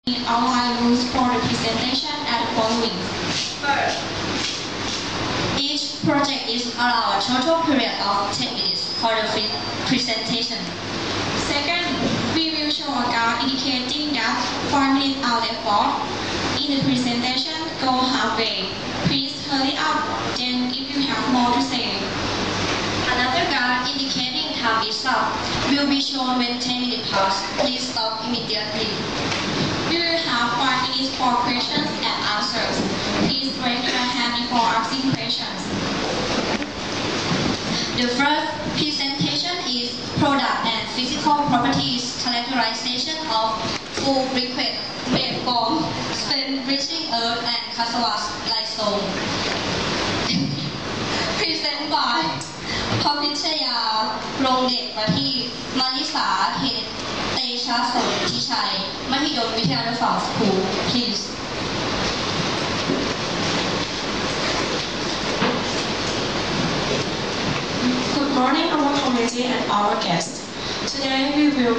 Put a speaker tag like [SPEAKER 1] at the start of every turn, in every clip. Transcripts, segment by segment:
[SPEAKER 1] Outline rules for the presentation at the following. First, each project is allowed a total period of 10 minutes for the presentation. Second, we will show a card indicating that 4 minutes are left for. In the presentation, go halfway. Please hurry up, then if you have more to say. Another card indicating time is up will be shown when 10 minutes pass. Please stop immediately. We will have 5 minutes for questions and answers. Please raise your hand before asking questions. The first presentation is Product and Physical Properties Characterization of Full Briquette made from spent Bridging Earth and Cassava Limestone. Presented by พพิชยา รงเดชประทีป มาริสา เตชะสนธิชัย มหิดลวิทยานุสรณ์ School. Please.
[SPEAKER 2] Good morning, our committee and our guests. Today we will.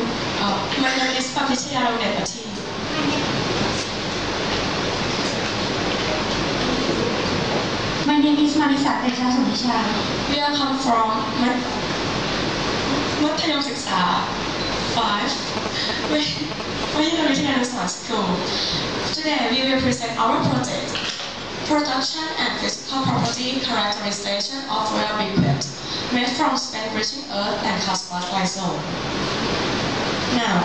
[SPEAKER 2] My name is พพิชยา รงเดชประทีป.
[SPEAKER 3] My name is Marisa Techa Sunisha.
[SPEAKER 2] We are come from มัธยมศึกษา 5 วิทยานุสรณ์ School. Today we will present our project, Production and Physical Property Characterization of Royal Briquette made from spent Bridging Earth and Cassava Limestone. Now,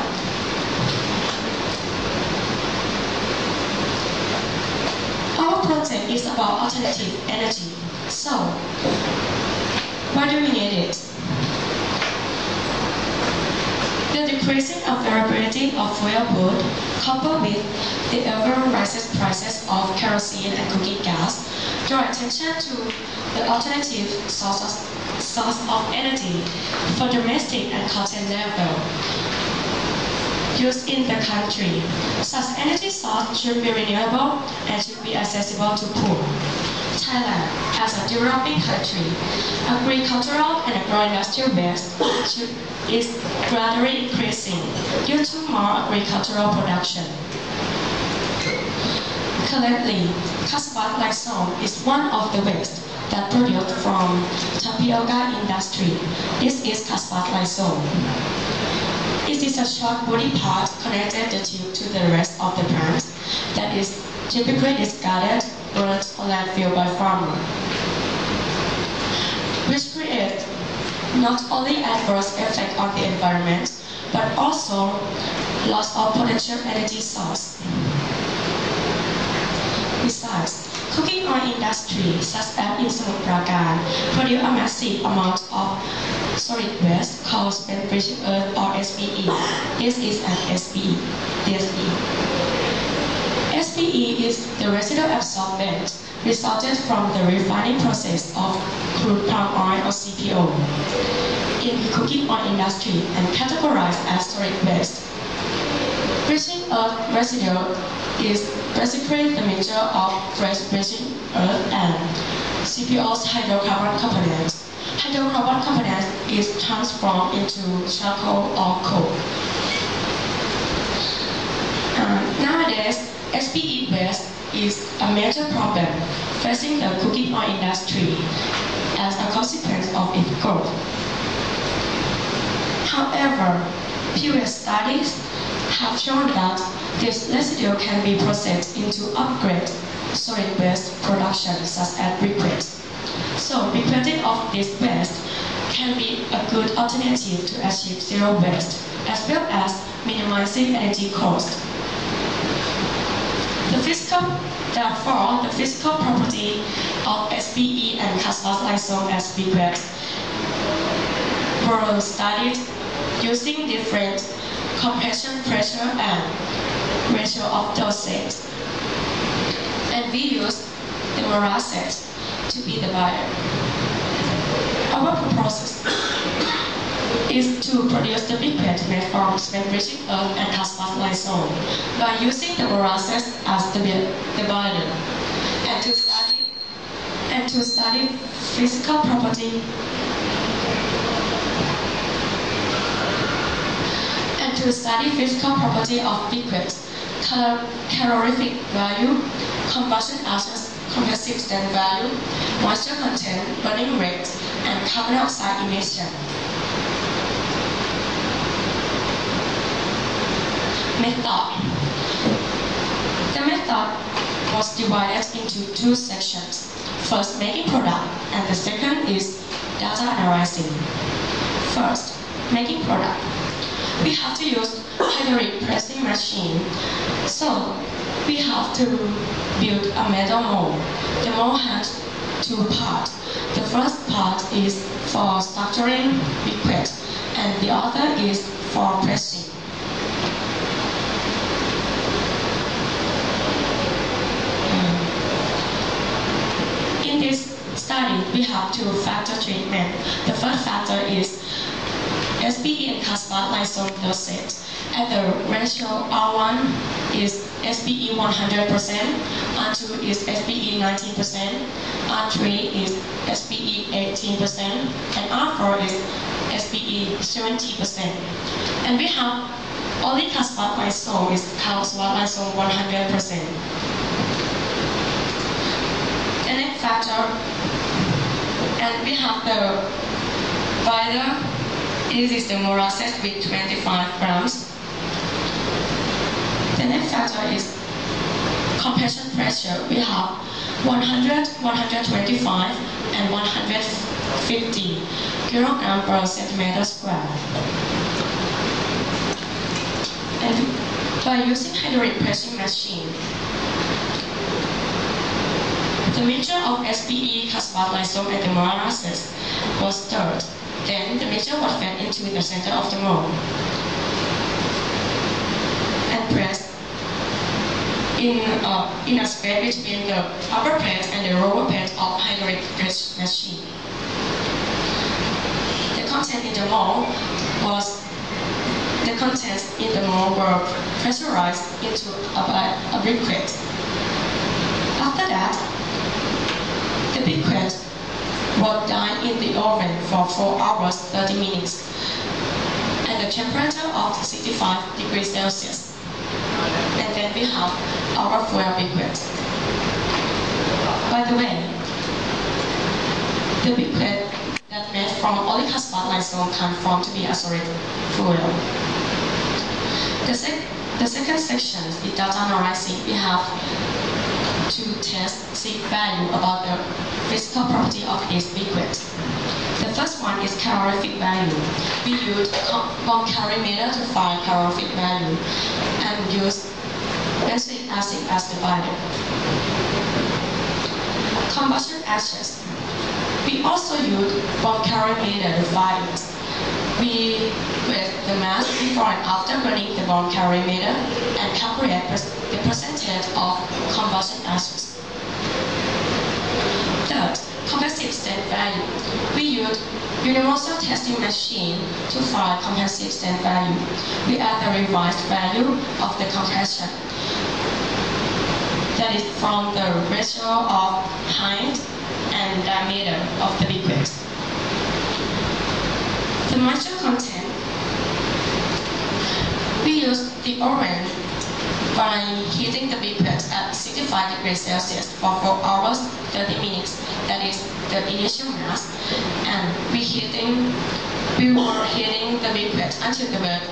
[SPEAKER 2] our project is about alternative energy. So, why do we need it? The decreasing availability of fuel wood, coupled with the ever-rising prices of kerosene and cooking gas, draw attention to the alternative source of energy for domestic and continental level used in the country. Such energy source should be renewable and should be accessible to poor. Thailand, as a developing country, agricultural and agro-industrial waste is gradually increasing due to more agricultural production. Currently, Cassava Limestone is one of the waste that produced from tapioca industry. This is Cassava Limestone. It is a short woody part connected the tube to the rest of the plant that is typically discarded, burned, or landfill by farmer, which creates not only adverse effect on the environment, but also loss of potential energy source. Besides, cooking oil industry, such as in Samut Prakan, produce a massive amount of solid waste called spent Bridging Earth or SBE. This is an SBE. SBE is the residual absorbent resulted from the refining process of crude palm oil or CPO in cooking oil industry and categorized as solid waste. Bridging Earth residue is basically the mixture of fresh Bridging Earth and CPO's hydrocarbon components. Hydrocarbon component is transformed into charcoal or coal. Nowadays, SBE waste is a major problem facing the cooking oil industry as a consequence of its growth. However, previous studies have shown that this residue can be processed into upgrade solid waste production such as briquettes. So, briquetting of this waste can be a good alternative to achieve zero waste, as well as minimizing energy cost. Therefore, the physical property of SBE and Cassava Limestone as briquettes were studied using different compression pressure and ratio of dosage, and we used the molasses to be the buyer. Our process is to produce the briquette made from spent Bridging Earth and Cassava Limestone by using the molasses as the buyer, and to study physical property of briquettes calorific value, combustion ashes, compressive strength value, moisture content, burning rate, and carbon dioxide emission. Method. The method was divided into two sections. First, making product, and the second is data analyzing. First, making product. We have to use hydraulic pressing machine. So, we have to build a metal mold. The mold has two parts. The first part is for structuring liquid, and the other is for pressing. In this study, we have two factor treatment. The first factor is SBE and caspase lysine dosage. At the ratio R1 is SBE 100%, R2 is SBE 19%, R3 is SBE 18%, and R4 is SBE 70%. And we have only caspase lysine is caspase lysine 100%. The next factor, and we have the Viola. This is the molasses with 25 grams. The next factor is compression pressure. We have 100, 125, and 150 kilogram per centimeter square. And by using hydraulic pressing machine, the mixture of SBE, caspase lysine, and the molasses was stirred. Then the mixture was fed into the center of the mold and pressed in a space between the upper plate and the lower plate of hydraulic press machine. The contents in the mold were pressurized into a liquid. After that, the liquid was done in the oven for 4 hours 30 minutes at the temperature of 65 degrees Celsius. And then we have our fuel liquid. By the way, the liquid that made from only caspase lysine can form to be a solid fuel. The second section is data analyzing. We have to test seek value about the physical property of this liquid. The first one is calorific value. We use bomb calorimeter to find calorific value and use benzoic acid as the value. Combustion ashes. We also use bomb calorimeter to find it. We weigh the mass before and after burning the bomb calorimeter and calculate the percentage of combustion ashes. Third, compressive strength value. We use universal testing machine to find compressive strength value. We add the revised value of the compression. That is from the ratio of height and diameter of the liquid. The moisture content. We use the oven by heating the liquid at 65 degrees Celsius for 4 hours 30 minutes. That is the initial mass. And we were heating the liquid until the bed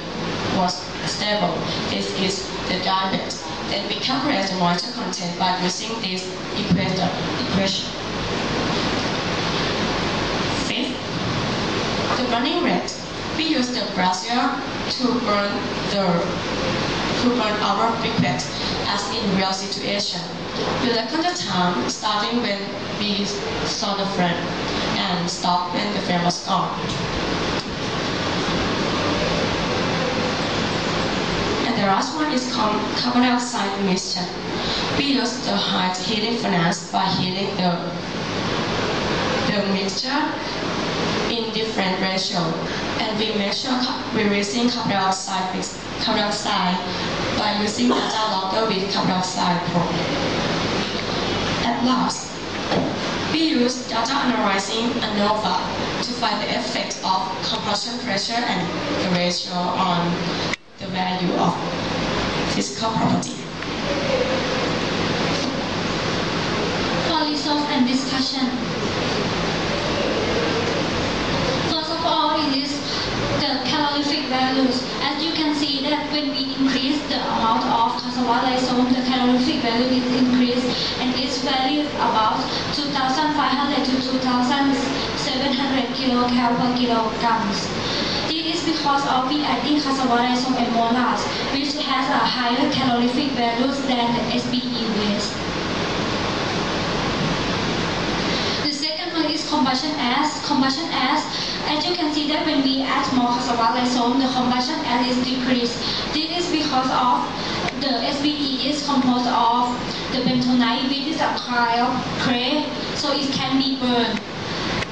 [SPEAKER 2] was stable. This is the dye bed. Then we calculate the moisture content by using this equation. Fifth, the burning rate. We use the brazier to burn our liquid as in real situation. We record the time starting when we saw the flame and stop when the flame was gone. And the last one is carbon dioxide emission. We use the height heating furnace by heating the mixture in different ratio, and we measure releasing carbon dioxide by using data logger with carbon dioxide probe. At last, we use data analyzing ANOVA to find the effect of combustion pressure and the ratio on the value of physical property.
[SPEAKER 1] when we increase the amount of cassava rhizome, the calorific value is increased and its value is about 2,500 to 2,700 kilocal per kilograms. This is because of we adding cassava rhizome and molasses, which has a higher calorific values than the SBE waste. The second one is combustion ash. Combustion ash, as you can see that when we add more cassava rhizome, the combustion ash is decreased. This is because of the SBE is composed of the bentonite, which is a kind of clay, so it can be burned.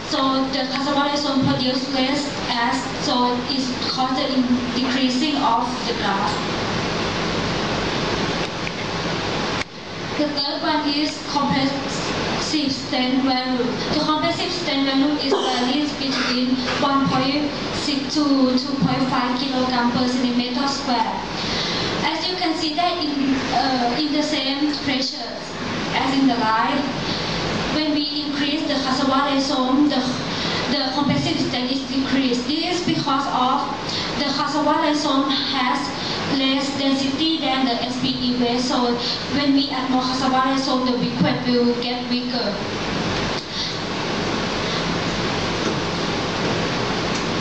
[SPEAKER 1] So the cassava rhizome produces less ash, so it causes the decreasing of the graph. The third one is compressive strength value. The compressive strength value is varies between 1.6 to 2.5 kilogram per centimeter square. As you can see that in the same pressure as in the line, when we increase the cassava rhizome, the compressive strength is decreased. This is because of the cassava rhizome has less density than the SBE waste. So when we add more cassava rhizome, the briquette will get bigger.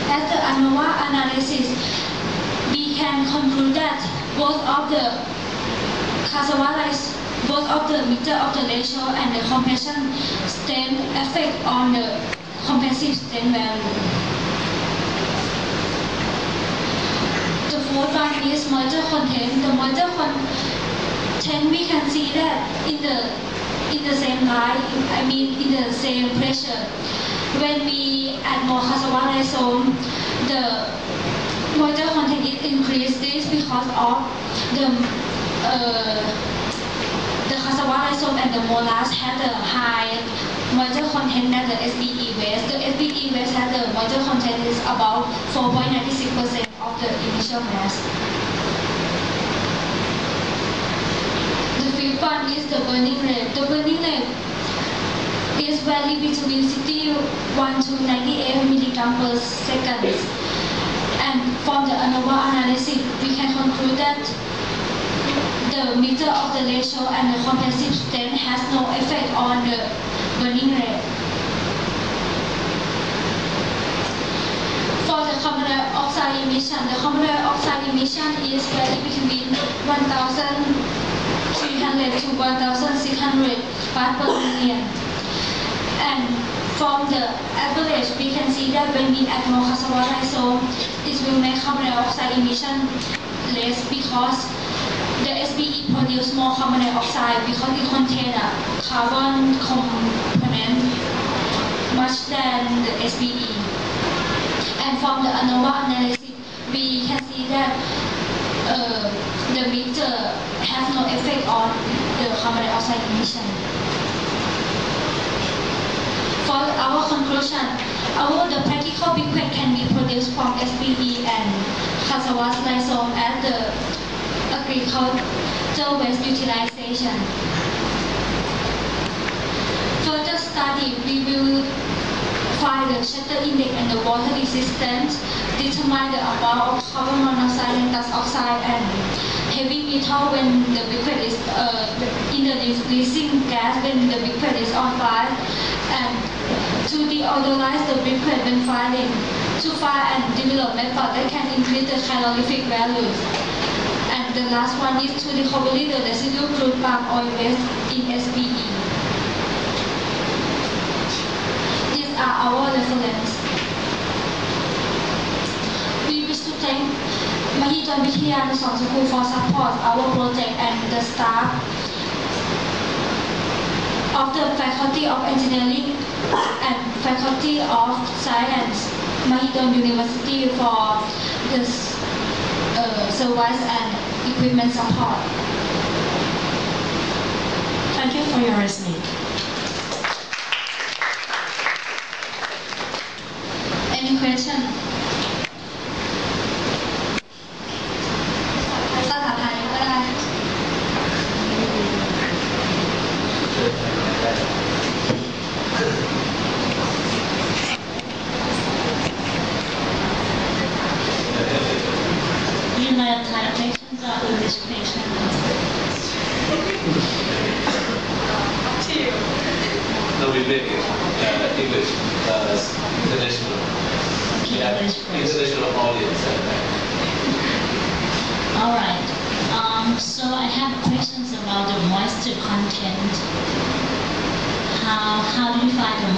[SPEAKER 1] As the ANOVA analysis, we can conclude that both of the meter of the ratio and the compression strength affect on the compressive strength value. The fourth one is moisture content. The moisture content, we can see that in the same line, in the same pressure. When we add more cassava rhizome, the moisture content is increased. This is because of the cassava rhizome and the molasses have a high moisture content than the SBE waste. The SBE waste has the moisture content is about 4.96% of the initial mass. The fifth one is the burning rate. The burning rate is vary between 61 to 98 milligram per second. And from the ANOVA analysis, we can conclude that the meter of the ratio and the compressive strength has no effect on the burning rate. For the carbon dioxide emission, the carbon dioxide emission is vary between 1,300 to 1,600 parts per million. And from the average, we can see that when we add more cassava rhizome, it will make carbon dioxide emission less because the SBE produces more carbon dioxide because it contains a carbon component much than the SBE. And from the ANOVA analysis, we can see that the meter has no effect on the carbon dioxide emission. For our conclusion, the practical briquette can be produced from SBE and cassava rhizome as the agricultural waste utilization. Further study, we will find the shatter index and the water resistance, determine the amount of carbon monoxide and dust oxide and heavy metal when the briquette is in the releasing gas when the briquette is on fire, and to deodorize the briquette when firing, to find and develop method that can increase the calorific values. And the last one is to recover the residual crude palm oil waste in SBE. These are our references. We wish to thank Mahidol Vitya Anushan School for support our project and the staff of the Faculty of Engineering and Faculty of Science, Mahidol University for this service and equipment support.
[SPEAKER 2] Thank you for your listening.
[SPEAKER 1] Any question? ภาษาไทยก็ได้
[SPEAKER 2] United States
[SPEAKER 4] So we make it English international.
[SPEAKER 5] Okay,
[SPEAKER 4] Yeah,
[SPEAKER 5] English first.
[SPEAKER 4] international audience.
[SPEAKER 5] All right. So I have questions about the moisture content. How do you find the